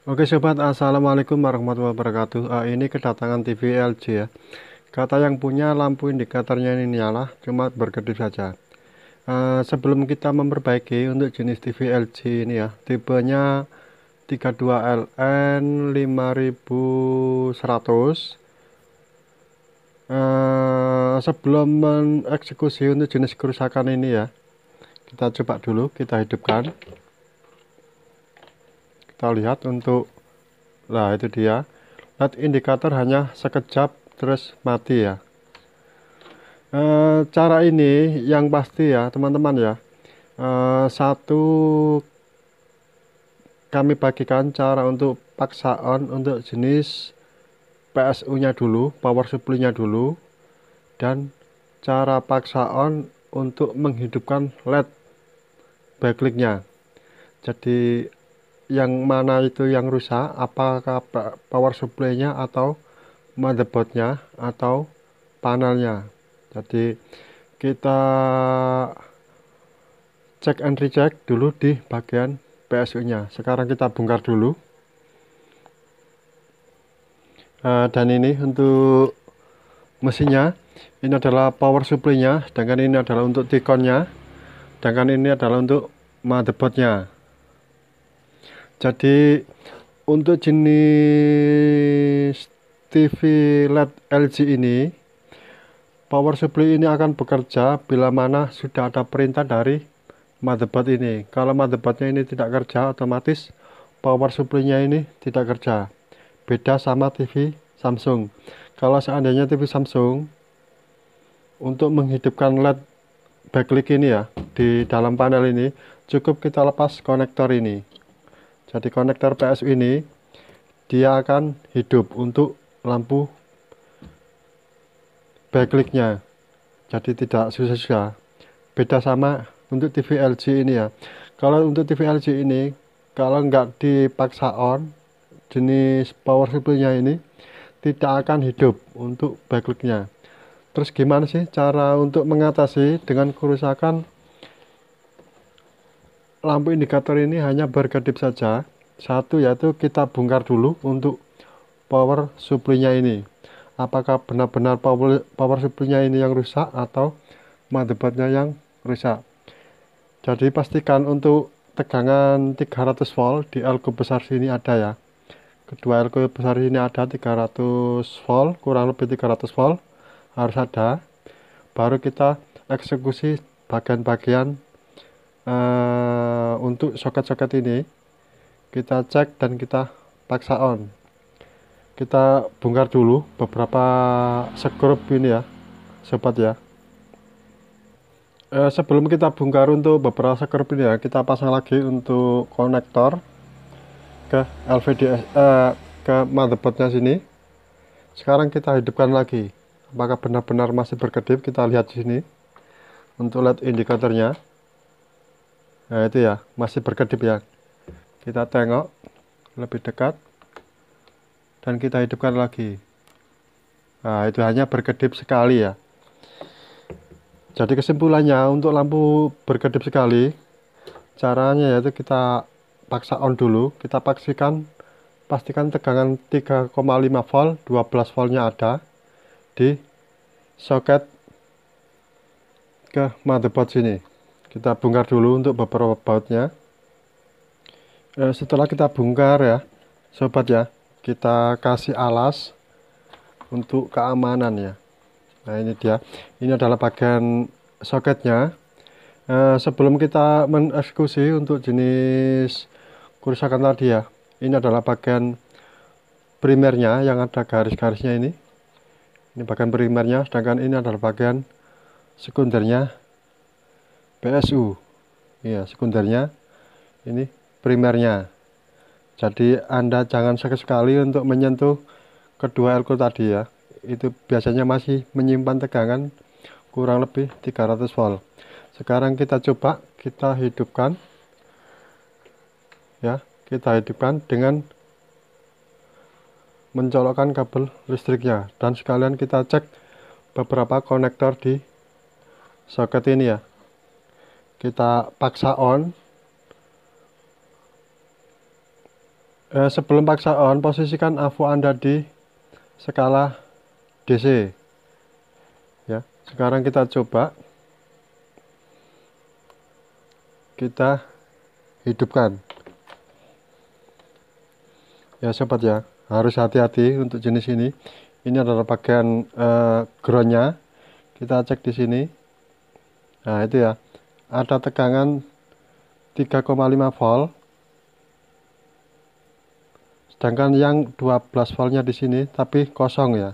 Oke sobat, assalamualaikum warahmatullahi wabarakatuh. Ini kedatangan TV LG ya. Kata yang punya lampu indikatornya ini nyala, cuma berkedip saja. Sebelum kita memperbaiki untuk jenis TV LG ini ya, tipenya 32LN 5100. Sebelum mengeksekusi untuk jenis kerusakan ini ya, kita coba dulu, kita hidupkan. Kita lihat untuk, nah itu dia. Lihat indikator hanya sekejap terus mati ya. Cara ini yang pasti ya teman-teman ya. Satu, kami bagikan cara untuk paksa on untuk jenis PSU nya dulu, power supply nya dulu, dan cara paksa on untuk menghidupkan LED backlight nya. Jadi yang mana itu yang rusak, apakah power supply nya atau motherboard nya atau panelnya. Jadi kita cek and recheck dulu di bagian PSU nya. Sekarang kita bongkar dulu. Dan ini untuk mesinnya, ini adalah power supply nya, sedangkan ini adalah untuk T-con nya, sedangkan ini adalah untuk motherboard nya. Jadi untuk jenis TV LED LG ini, power supply ini akan bekerja bila mana sudah ada perintah dari motherboard ini. Kalau motherboardnya ini tidak kerja, otomatis power supply-nya ini tidak kerja. Beda sama TV Samsung. Kalau seandainya TV Samsung untuk menghidupkan LED backlight ini ya, di dalam panel ini cukup kita lepas konektor ini. Jadi konektor PSU ini dia akan hidup untuk lampu backlight-nya. Jadi tidak susah-susah. Beda sama untuk TV LG ini ya. Kalau untuk TV LG ini, kalau nggak dipaksa on, jenis power supply-nya ini tidak akan hidup untuk backlight-nya. Terus gimana sih cara untuk mengatasi dengan kerusakan lampu indikator ini hanya berkedip saja? Satu yaitu kita bongkar dulu untuk power supply-nya ini. Apakah benar-benar power supply-nya ini yang rusak atau motherboard-nya yang rusak? Jadi pastikan untuk tegangan 300 volt di elko besar sini ada ya. Kedua elko besar ini ada 300 volt, kurang lebih 300 volt harus ada. Baru kita eksekusi bagian-bagian untuk soket-soket ini. Kita cek dan kita paksa on. Kita bongkar dulu beberapa skrup ini ya, sobat ya. Sebelum kita bongkar untuk beberapa skrup ini ya, kita pasang lagi untuk konektor ke LVDS, ke motherboardnya sini. Sekarang kita hidupkan lagi. Apakah benar-benar masih berkedip? Kita lihat di sini untuk LED indikatornya. Nah itu ya, masih berkedip ya. Kita tengok lebih dekat dan kita hidupkan lagi. Nah itu hanya berkedip sekali ya. Jadi kesimpulannya untuk lampu berkedip sekali, caranya yaitu kita paksa on dulu. Kita pastikan tegangan 3,5 volt, 12 voltnya ada di soket ke motherboard sini. Kita bongkar dulu untuk beberapa bautnya. Setelah kita bongkar ya sobat ya, kita kasih alas untuk keamanan ya. Nah ini dia, ini adalah bagian soketnya. Sebelum kita mengeksekusi untuk jenis kerusakan tadi ya, ini adalah bagian primernya yang ada garis-garisnya ini. Ini bagian primernya, sedangkan ini adalah bagian sekundernya PSU. Iya, sekundernya ini primernya. Jadi Anda jangan sekali-sekali untuk menyentuh kedua elko tadi ya. Itu biasanya masih menyimpan tegangan kurang lebih 300 volt. Sekarang kita coba kita hidupkan ya. Kita hidupkan dengan mencolokkan kabel listriknya dan sekalian kita cek beberapa konektor di soket ini ya. Kita paksa on. Sebelum paksa on, posisikan AVO Anda di skala DC ya. Sekarang kita coba, kita hidupkan ya sobat ya. Harus hati-hati untuk jenis ini. Ini adalah bagian groundnya. Kita cek di sini. Nah itu ya, ada tegangan 3,5 volt. Sedangkan yang 12 voltnya di sini tapi kosong ya,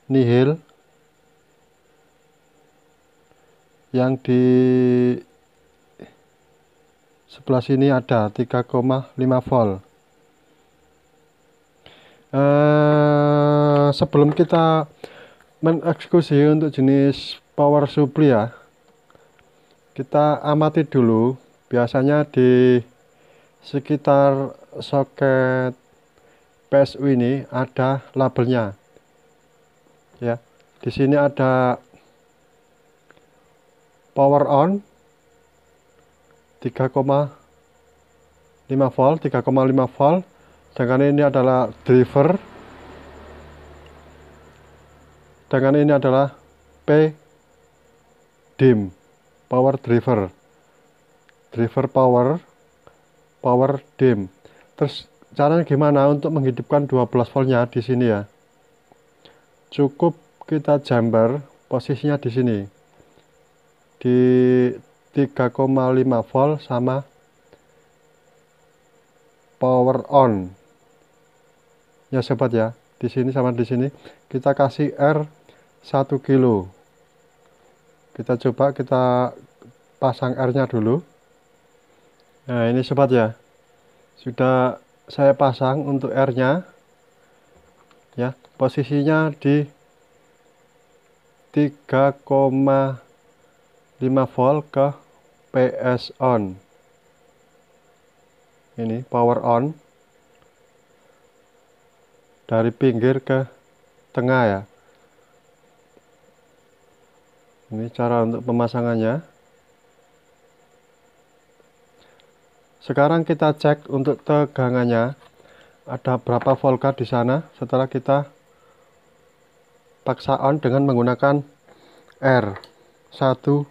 nihil. Yang di sebelah sini ada 3,5 volt. Sebelum kita mengeksekusi untuk jenis power supply ya, kita amati dulu. Biasanya di sekitar soket PSU ini ada labelnya ya. Di sini ada power on 3,5 volt, 3,5 volt. Sedangkan ini adalah driver. Sedangkan ini adalah P dim, power driver. Driver power dim. Terus caranya gimana untuk menghidupkan 12 voltnya di sini ya? Cukup kita jumper posisinya di sini. Di 3,5 volt sama power on. Ya sobat ya, di sini sama di sini kita kasih R 1 kilo. Kita coba kita pasang R-nya dulu. Nah, ini sobat ya. Sudah saya pasang untuk R-nya. Ya, posisinya di 3,5 volt ke PS on. Ini power on. Dari pinggir ke tengah ya. Ini cara untuk pemasangannya. Sekarang kita cek untuk tegangannya. Ada berapa volt di sana setelah kita paksa on dengan menggunakan R 1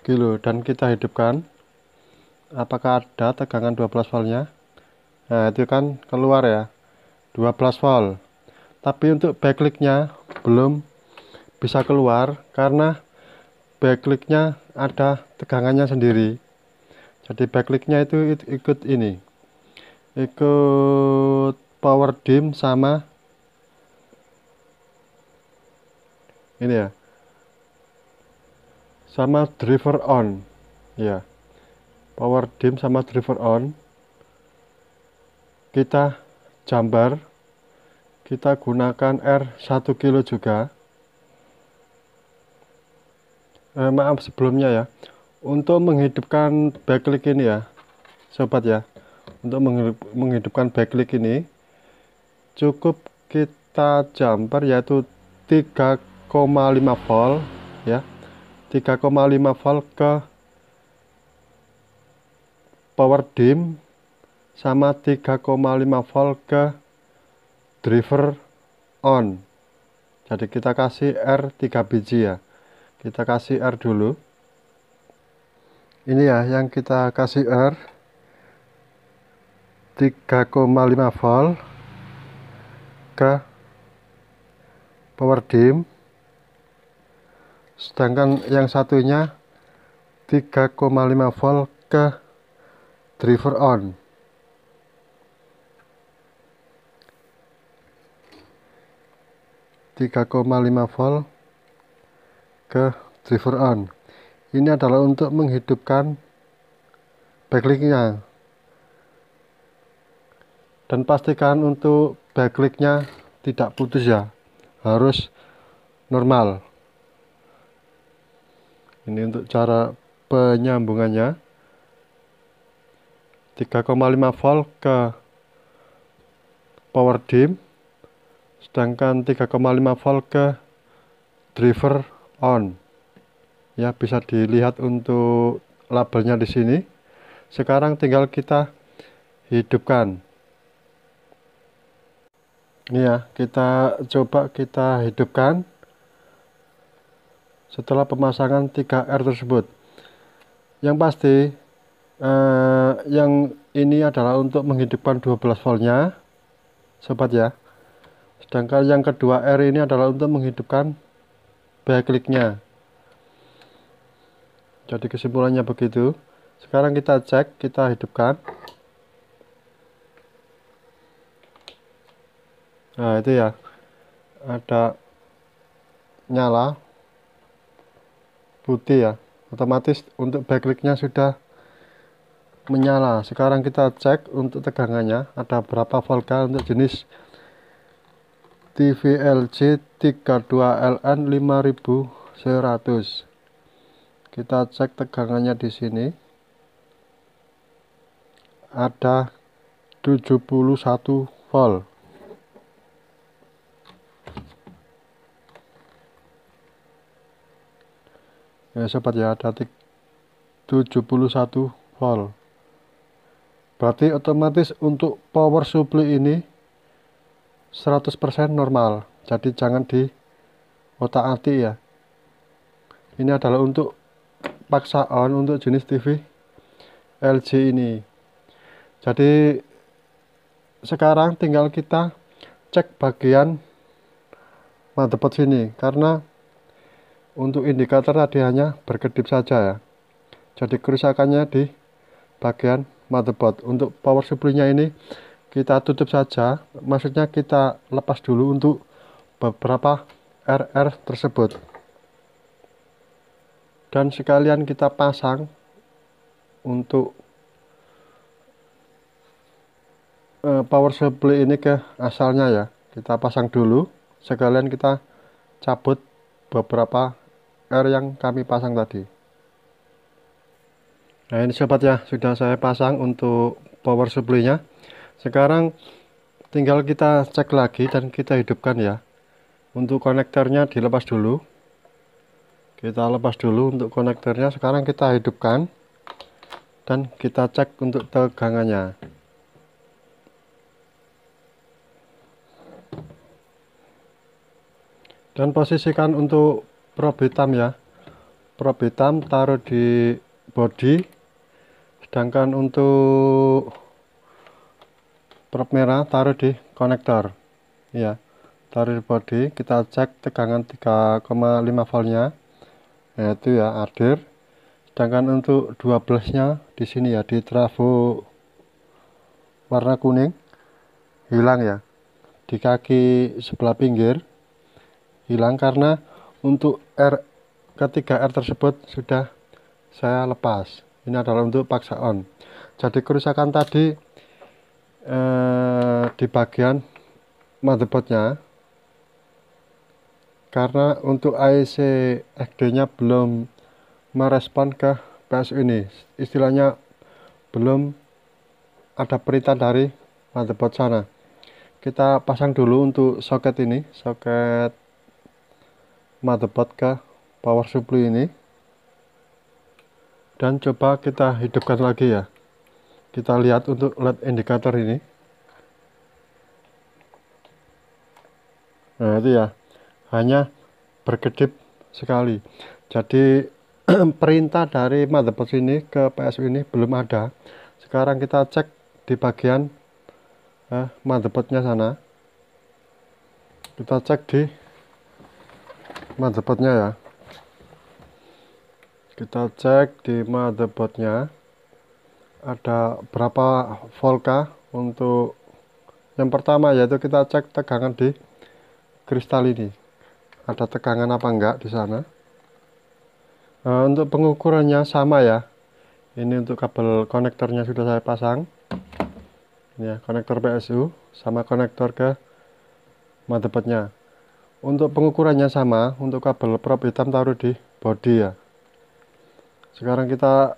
kilo dan kita hidupkan. Apakah ada tegangan 12 voltnya? Nah, itu kan keluar ya, 12 volt. Tapi untuk backlight-nya belum bisa keluar karena backlight-nya ada tegangannya sendiri. Jadi backlight-nya itu ikut ini, ikut power dim sama ini ya, sama driver on ya. Power dim sama driver on kita jumper, kita gunakan R 1 kilo juga. Maaf sebelumnya ya, untuk menghidupkan backlight ini ya sobat ya, untuk menghidupkan backlight ini cukup kita jumper yaitu 3,5 volt ya, 3,5 volt ke power dim sama 3,5 volt ke driver on. Jadi kita kasih R 3 biji ya. Kita kasih R dulu. Ini ya yang kita kasih R 3,5 volt ke power dim. Sedangkan yang satunya 3,5 volt ke driver on. (3,5 volt ke driver on. Ini adalah untuk menghidupkan backlight-nya. Dan pastikan untuk backlight-nya tidak putus ya, harus normal. Ini untuk cara penyambungannya. 3,5 volt ke power dim, sedangkan 3,5 volt ke driver on. Ya, bisa dilihat untuk labelnya di sini. Sekarang tinggal kita hidupkan. Ini ya, kita coba kita hidupkan setelah pemasangan 3R tersebut. Yang pasti yang ini adalah untuk menghidupkan 12 voltnya sobat ya, sedangkan yang kedua R ini adalah untuk menghidupkan backlight-nya. Jadi kesimpulannya begitu. Sekarang kita cek, kita hidupkan. Nah itu ya, ada nyala putih ya, otomatis untuk backlight-nya sudah menyala. Sekarang kita cek untuk tegangannya ada berapa volt untuk jenis TV LG 32LN 5100. Kita cek tegangannya di sini ada 71 volt. Ya sobat ya, ada 71 volt. Berarti otomatis untuk power supply ini 100% normal. Jadi jangan di otak-atik ya. Ini adalah untuk paksa on untuk jenis TV LG ini. Jadi sekarang tinggal kita cek bagian motherboard sini, karena untuk indikator tadi hanya berkedip saja ya. Jadi kerusakannya di bagian motherboard. Untuk power supply-nya ini kita tutup saja, maksudnya kita lepas dulu untuk beberapa RR tersebut, dan sekalian kita pasang untuk power supply ini ke asalnya ya. Kita pasang dulu, sekalian kita cabut beberapa R yang kami pasang tadi. Nah ini sobat ya, sudah saya pasang untuk power supply-nya. Sekarang tinggal kita cek lagi dan kita hidupkan ya. Untuk konektornya dilepas dulu. Kita lepas dulu untuk konektornya. Sekarang kita hidupkan dan kita cek untuk tegangannya. Dan posisikan untuk probe hitam ya. Probe hitam taruh di body, sedangkan untuk probe merah taruh di konektor ya. Taruh di body, kita cek tegangan 3,5 voltnya, yaitu ya adir. Sedangkan untuk 12-nya di sini ya, di trafo warna kuning hilang ya, di kaki sebelah pinggir hilang, karena untuk ketiga R tersebut sudah saya lepas. Ini adalah untuk paksa on. Jadi kerusakan tadi di bagian motherboardnya, karena untuk IC XD nya belum merespon ke PSU ini, istilahnya belum ada perintah dari motherboard sana. Kita pasang dulu untuk soket ini, soket motherboard ke power supply ini, dan coba kita hidupkan lagi ya. Kita lihat untuk LED indikator ini. Nah itu ya, hanya berkedip sekali. Jadi perintah dari motherboard ini ke PSU ini belum ada. Sekarang kita cek di bagian motherboardnya sana. Kita cek di motherboardnya ya. Kita cek di motherboardnya ada berapa volt untuk yang pertama, yaitu kita cek tegangan di kristal ini, ada tegangan apa enggak di sana. Untuk pengukurannya sama ya, ini untuk kabel konektornya sudah saya pasang ya, konektor PSU sama konektor ke motherboardnya. Untuk pengukurannya sama, untuk kabel probe hitam taruh di body ya. Sekarang kita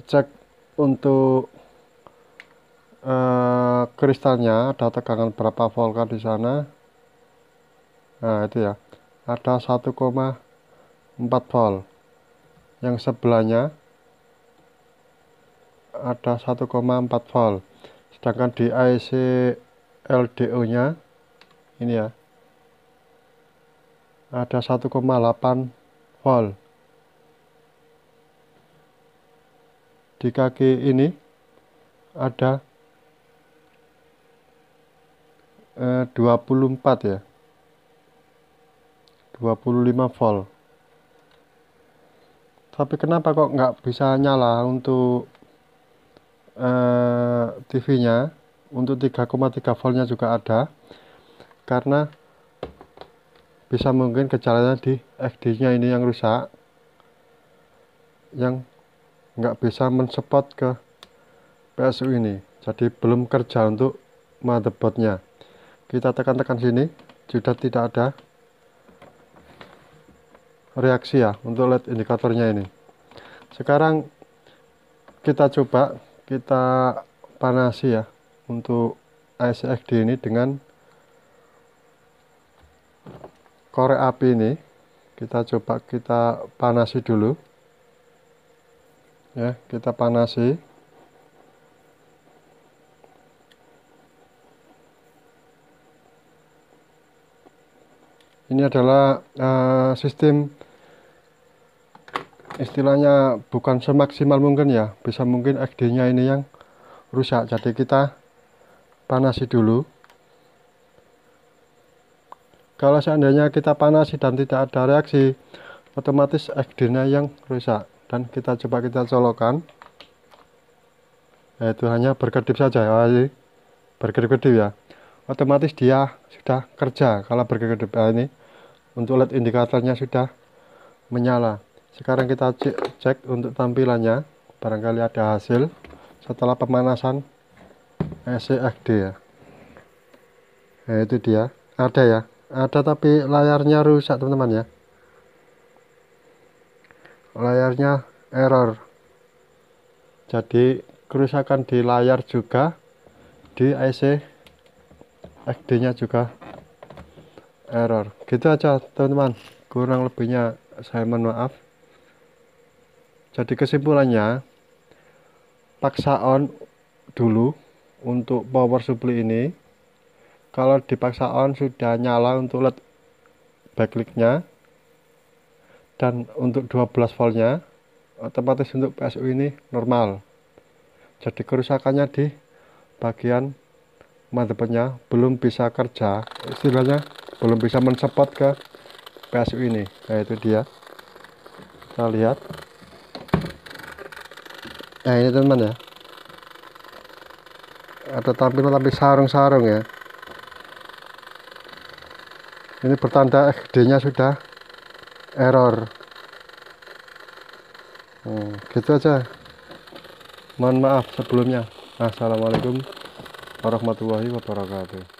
cek untuk kristalnya, ada tegangan berapa volt di sana. Nah itu ya, ada 1,4 volt. Yang sebelahnya ada 1,4 volt. Sedangkan di IC LDO nya ini ya, ada 1,8 volt. Di kaki ini ada 24 ya, 25 volt. Tapi kenapa kok nggak bisa nyala untuk TV-nya? Untuk 3,3 voltnya juga ada, karena bisa mungkin gejalanya di FD-nya ini yang rusak, yang nggak bisa mensupport ke PSU ini, jadi belum kerja untuk motherboardnya. Kita tekan-tekan sini, sudah tidak ada reaksi ya untuk LED indikatornya ini. Sekarang kita coba, kita panasi ya untuk IC XD ini dengan korek api ini. Kita coba kita panasi dulu ya, kita panasi. Ini adalah sistem, istilahnya bukan semaksimal mungkin ya, bisa mungkin XD nya ini yang rusak, jadi kita panasi dulu. Kalau seandainya kita panasi dan tidak ada reaksi, otomatis XD nya yang rusak. Dan kita coba kita colokkan, yaitu hanya berkedip saja ya, berkedip-kedip ya, otomatis dia sudah kerja. Kalau berkedip ini untuk LED indikatornya sudah menyala. Sekarang kita cek untuk tampilannya, barangkali ada hasil setelah pemanasan IC XD ya. Nah, itu dia, ada ya, ada, tapi layarnya rusak teman-teman ya, layarnya error. Jadi kerusakan di layar juga, di IC XD nya juga error. Gitu aja teman-teman, kurang lebihnya saya mohon maaf. Jadi kesimpulannya, paksa on dulu untuk power supply ini. Kalau dipaksa on sudah nyala untuk LED backlight-nya, dan untuk 12 voltnya, otomatis untuk PSU ini normal. Jadi kerusakannya di bagian motherboardnya belum bisa kerja, istilahnya belum bisa mensupport ke PSU ini. Nah, itu dia, kita lihat. Nah, ini teman ya, ada tampilan tapi sarung-sarung ya. Ini bertanda XD nya sudah error. Gitu aja, mohon maaf sebelumnya. Assalamualaikum warahmatullahi wabarakatuh.